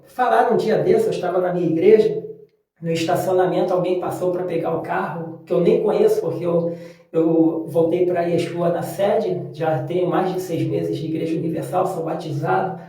Falaram um dia desse, eu estava na minha igreja, no estacionamento alguém passou para pegar o carro, que eu nem conheço, porque eu voltei para Yeshua na sede, já tenho mais de 6 meses de Igreja Universal, sou batizado,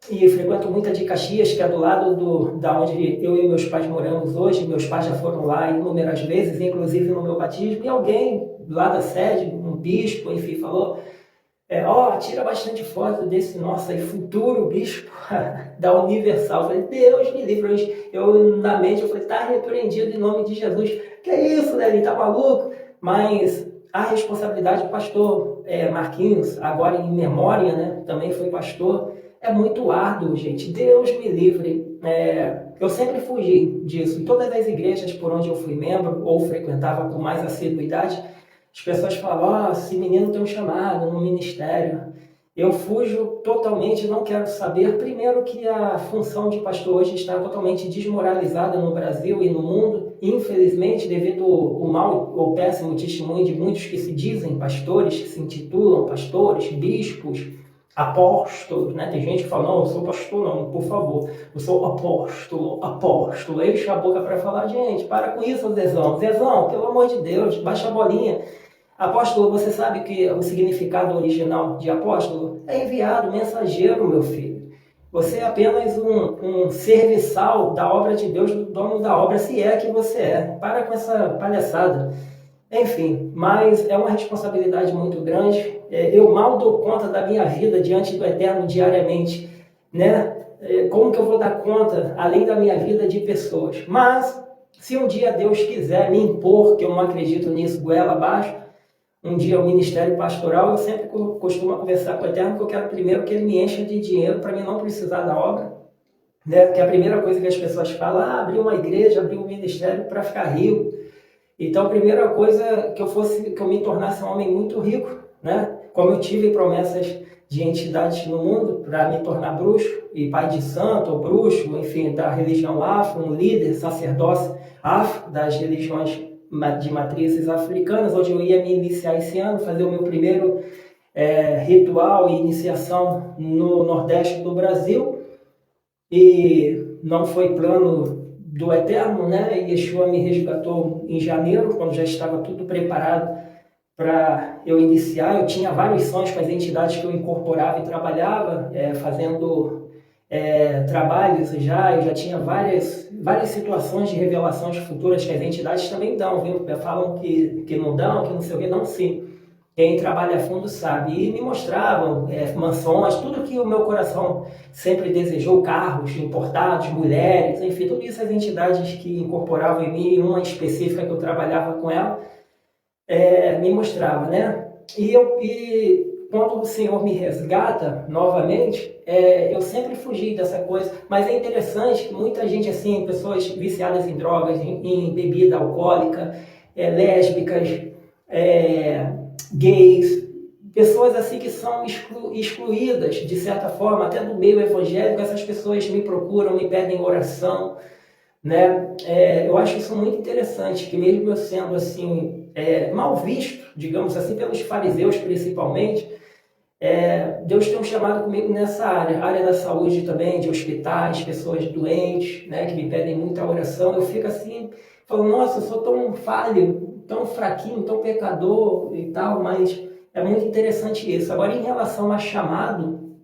e frequento muito a de Caxias, que é do lado da onde eu e meus pais moramos hoje. Meus pais já foram lá inúmeras vezes, inclusive no meu batismo, e alguém lá da sede, um bispo, enfim, falou: tira bastante foto desse nosso aí, futuro bispo da Universal. Eu falei: Deus me livre. Na mente, eu falei: tá repreendido em nome de Jesus. Que é isso, né? Ele tá maluco? Mas a responsabilidade do pastor Marquinhos, agora em memória, né? Também foi pastor. É muito árduo, gente. Deus me livre. Eu sempre fugi disso. Em todas as igrejas por onde eu fui membro ou frequentava com mais assiduidade, as pessoas falam: esse menino tem um chamado no ministério. Eu fujo totalmente, não quero saber. Primeiro que a função de pastor hoje está totalmente desmoralizada no Brasil e no mundo, infelizmente, devido ao mau ou péssimo testemunho de muitos que se dizem pastores, que se intitulam pastores, bispos, apóstolos, né? Tem gente que fala: não, eu sou pastor, não, por favor, eu sou apóstolo. Enche a boca para falar: gente, para com isso, Zezão. Zezão, pelo amor de Deus, baixa a bolinha. Apóstolo, você sabe que o significado original de apóstolo é enviado, mensageiro, meu filho. Você é apenas um serviçal da obra de Deus, do dono da obra, se é que você é. Para com essa palhaçada. Enfim, mas é uma responsabilidade muito grande. Eu mal dou conta da minha vida diante do Eterno diariamente, né? Como que eu vou dar conta, além da minha vida, de pessoas? Mas, se um dia Deus quiser me impor, que eu não acredito nisso, goela abaixo, um dia o ministério pastoral, eu sempre costumo conversar com o Eterno, que eu quero primeiro que ele me encha de dinheiro para mim não precisar da obra, né? Porque a primeira coisa que as pessoas falam: abrir uma igreja, abrir um ministério para ficar rico. Então, a primeira coisa que eu me tornasse um homem muito rico, né? Como eu tive promessas de entidades no mundo para me tornar bruxo e pai de santo ou bruxo, enfim, da religião afro, um líder, sacerdócio afro das religiões de matrizes africanas, onde eu ia me iniciar esse ano, fazer o meu primeiro ritual e iniciação no Nordeste do Brasil, e não foi plano do Eterno, né? E Yeshua me resgatou em janeiro, quando já estava tudo preparado para eu iniciar. Eu tinha vários sonhos com as entidades que eu incorporava e trabalhava, fazendo trabalhos já. Eu já tinha várias situações de revelações futuras que as entidades também dão, viu? Falam que não dão, que não sei o que, não, sim. Quem trabalha a fundo sabe. E me mostravam mansões, tudo que o meu coração sempre desejou: carros importados, mulheres, enfim, tudo isso as entidades que incorporavam em mim, uma específica que eu trabalhava com ela, me mostrava, né? E quando o Senhor me resgata novamente, eu sempre fugi dessa coisa. Mas é interessante que muita gente, assim, pessoas viciadas em drogas, em bebida alcoólica, lésbicas, gays, pessoas assim que são excluídas, de certa forma, até do meio evangélico. Essas pessoas me procuram, me pedem oração, né? Eu acho isso muito interessante, que mesmo eu sendo assim, mal visto, digamos assim, pelos fariseus principalmente, Deus tem um chamado comigo nessa área da saúde também, de hospitais, pessoas doentes, né, que me pedem muita oração. Eu fico assim, falando: nossa, eu sou tão falho, tão fraquinho, tão pecador e tal, mas é muito interessante isso. Agora, em relação a chamado,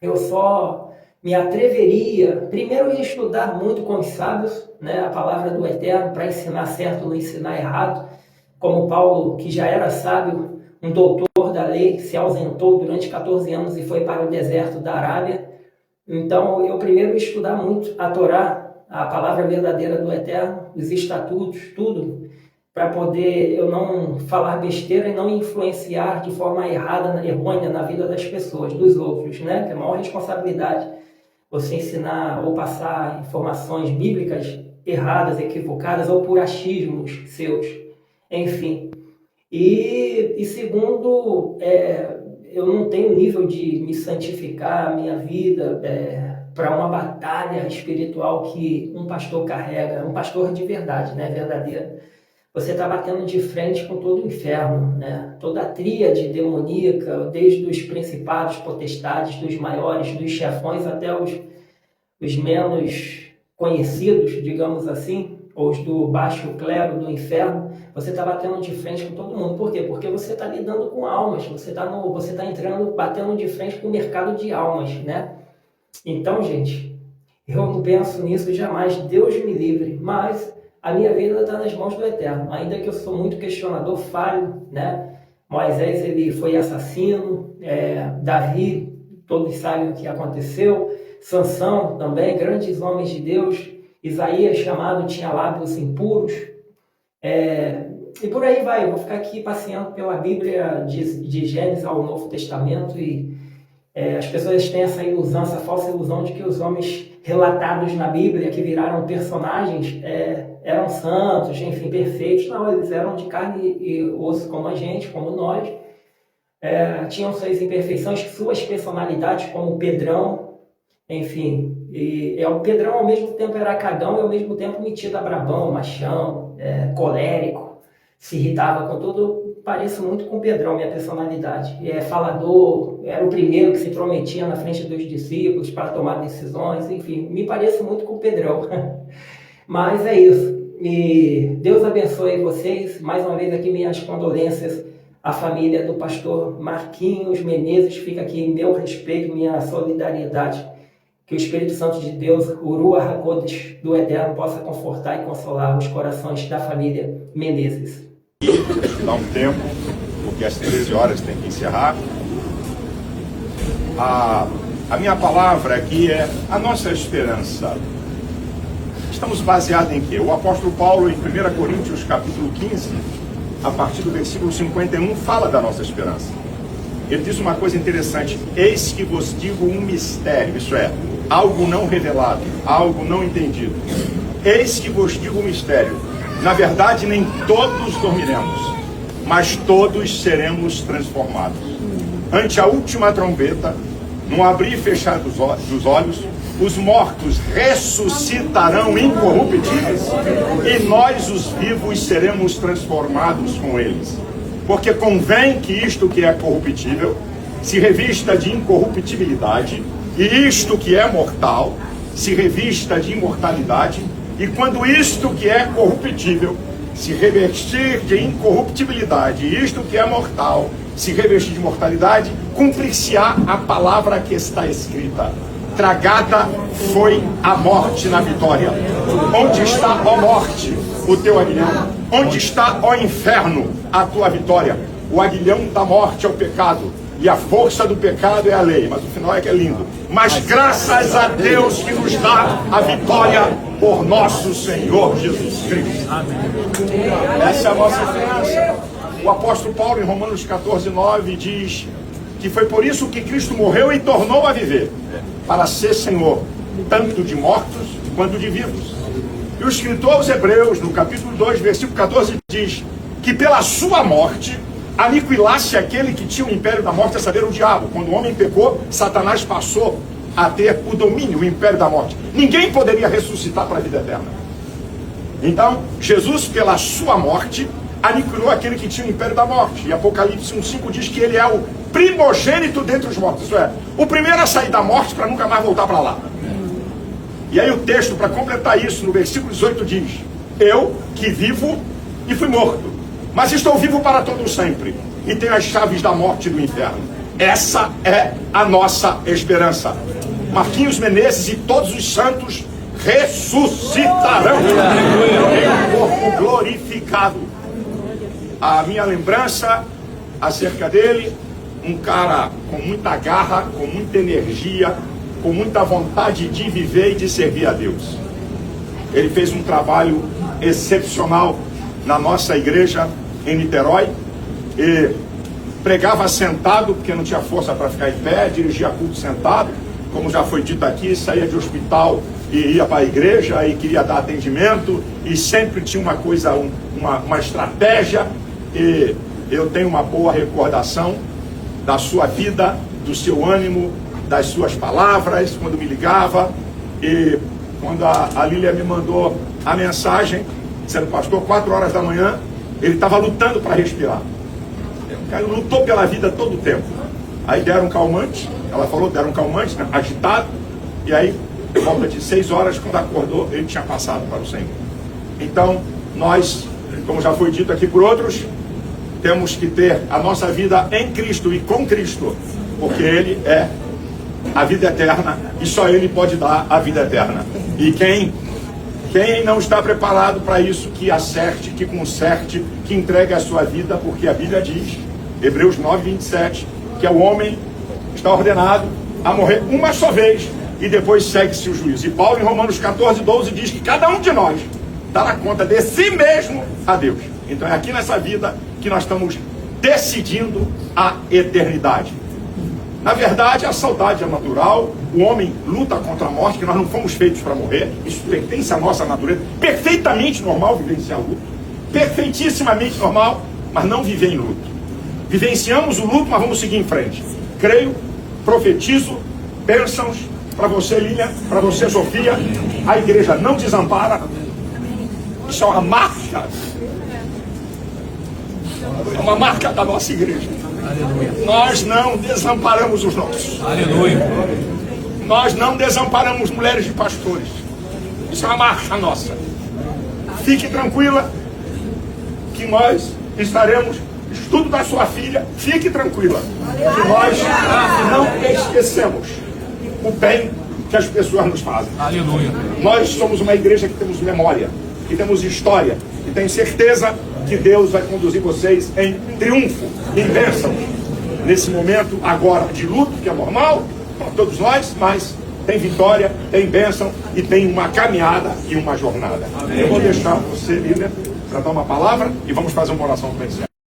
eu só me atreveria, primeiro, a estudar muito com os sábios, né, a palavra do Eterno, para ensinar certo, não ensinar errado, como Paulo, que já era sábio, um doutor da lei, se ausentou durante 14 anos e foi para o deserto da Arábia. Então, eu primeiro estudar muito a Torá, a palavra verdadeira do Eterno, os estatutos, tudo, para poder eu não falar besteira e não influenciar de forma errada, errônea na vida das pessoas, dos outros, né? Que é a maior responsabilidade você ensinar ou passar informações bíblicas erradas, equivocadas ou por achismos seus, enfim. E segundo, eu não tenho nível de me santificar a minha vida para uma batalha espiritual que um pastor carrega, um pastor de verdade, né, verdadeiro. você está batendo de frente com todo o inferno, né? Toda a tríade demoníaca, desde os principados, potestades, dos maiores, dos chefões até os menos conhecidos, digamos assim, ou os do baixo clero do inferno, você está batendo de frente com todo mundo. Por quê? Porque você está lidando com almas, você está entrando, batendo de frente com o mercado de almas, né? Então, gente, eu não penso nisso jamais, Deus me livre, mas a minha vida está nas mãos do Eterno, ainda que eu sou muito questionador, falho, né? Moisés, ele foi assassino, Davi, todos sabem o que aconteceu, Sansão também, grandes homens de Deus, Isaías chamado tinha lábios impuros, e por aí vai. Eu vou ficar aqui passeando pela Bíblia de Gênesis ao Novo Testamento e as pessoas têm essa ilusão, essa falsa ilusão de que os homens relatados na Bíblia, que viraram personagens, eram santos, enfim, perfeitos. Não, eles eram de carne e osso como a gente, como nós. Tinham suas imperfeições, suas personalidades, como o Pedrão, enfim. E o Pedrão ao mesmo tempo era cagão e ao mesmo tempo metido a brabão, machão, colérico, se irritava com tudo. Pareço muito com o Pedrão, minha personalidade. Falador, era o primeiro que se intrometia na frente dos discípulos para tomar decisões, enfim, me pareço muito com o Pedrão. Mas é isso. E Deus abençoe vocês. Mais uma vez aqui minhas condolências à família do pastor Marquinhos Menezes. Fica aqui meu respeito, minha solidariedade. Que o Espírito Santo de Deus, o Ruach HaKodesh do Eterno, possa confortar e consolar os corações da família Menezes. Dá um tempo, porque às 13 horas tem que encerrar. A minha palavra aqui é a nossa esperança. Estamos baseados em quê? O apóstolo Paulo, em 1 Coríntios capítulo 15, a partir do versículo 51, fala da nossa esperança. Ele diz uma coisa interessante: eis que vos digo um mistério, isso é, algo não revelado, algo não entendido. Eis que vos digo um mistério. Na verdade, nem todos dormiremos, mas todos seremos transformados. Ante a última trombeta, num abrir e fechar dos olhos, os mortos ressuscitarão incorruptíveis, e nós, os vivos, seremos transformados com eles. Porque convém que isto que é corruptível se revista de incorruptibilidade, e isto que é mortal se revista de imortalidade. E quando isto que é corruptível se revestir de incorruptibilidade, e isto que é mortal se revestir de mortalidade, cumprir-se-á a palavra que está escrita: tragada foi a morte na vitória. Onde está, ó morte, o teu aguilhão? Onde está, ó inferno, a tua vitória? O aguilhão da morte é o pecado, e a força do pecado é a lei. Mas o final é que é lindo. Mas graças a Deus que nos dá a vitória por nosso Senhor Jesus Cristo. Amém. Essa é a nossa esperança. O apóstolo Paulo, em Romanos 14:9, diz que foi por isso que Cristo morreu e tornou a viver, para ser Senhor, tanto de mortos quanto de vivos. E o escritor aos Hebreus, no capítulo 2, versículo 14, diz que pela sua morte aniquilasse aquele que tinha o império da morte, a saber, o diabo. Quando o homem pecou, Satanás passou a ter o domínio, o império da morte. Ninguém poderia ressuscitar para a vida eterna. Então, Jesus, pela sua morte, aniquilou aquele que tinha o império da morte. E Apocalipse 1:5 diz que ele é o primogênito dentre os mortos. Isso é, o primeiro a sair da morte para nunca mais voltar para lá. E aí o texto, para completar isso, no versículo 18 diz: eu que vivo e fui morto, mas estou vivo para todo sempre, e tenho as chaves da morte e do inferno. Essa é a nossa esperança. Marquinhos Menezes e todos os santos ressuscitarão em corpo glorificado. A minha lembrança acerca dele: um cara com muita garra, com muita energia, com muita vontade de viver e de servir a Deus. Ele fez um trabalho excepcional na nossa igreja em Niterói, e pregava sentado, porque não tinha força para ficar em pé, dirigia culto sentado, como já foi dito aqui, saía de hospital e ia para a igreja e queria dar atendimento, e sempre tinha uma coisa, uma estratégia. E eu tenho uma boa recordação da sua vida, do seu ânimo, das suas palavras, quando me ligava. E quando a Lília me mandou a mensagem, sendo pastor, 4 horas da manhã, ele estava lutando para respirar. O cara lutou pela vida todo o tempo. Aí deram um calmante, ela falou, deram um calmante, né, agitado, e aí, por volta de 6 horas, quando acordou, ele tinha passado para o Senhor. Então, nós, como já foi dito aqui por outros, temos que ter a nossa vida em Cristo e com Cristo, porque Ele é a vida eterna e só Ele pode dar a vida eterna. E quem não está preparado para isso, que acerte, que conserte, que entregue a sua vida, porque a Bíblia diz, Hebreus 9:27, que o homem está ordenado a morrer uma só vez e depois segue-se o juízo. E Paulo, em Romanos 14:12, diz que cada um de nós dará conta de si mesmo a Deus. Então é aqui nessa vida que nós estamos decidindo a eternidade. Na verdade, a saudade é natural, o homem luta contra a morte, que nós não fomos feitos para morrer, isso pertence à nossa natureza, perfeitamente normal vivenciar o luto, perfeitissimamente normal, mas não viver em luto. Vivenciamos o luto, mas vamos seguir em frente. Creio, profetizo, bênçãos para você, Lilian, para você, Sofia, a igreja não desampara, isso é uma marca. É uma marca da nossa igreja. Aleluia. Nós não desamparamos os nossos. Aleluia. Nós não desamparamos mulheres de pastores. Isso é uma marca nossa. Fique tranquila que nós estaremos. Estudo da sua filha, fique tranquila. Que nós não esquecemos o bem que as pessoas nos fazem. Aleluia. Nós somos uma igreja que temos memória, que temos história, e tenho certeza que Deus vai conduzir vocês em triunfo, em bênção, nesse momento agora de luto, que é normal para todos nós, mas tem vitória, tem bênção e tem uma caminhada e uma jornada. Eu vou deixar você, Lívia, para dar uma palavra e vamos fazer uma oração para encerrar.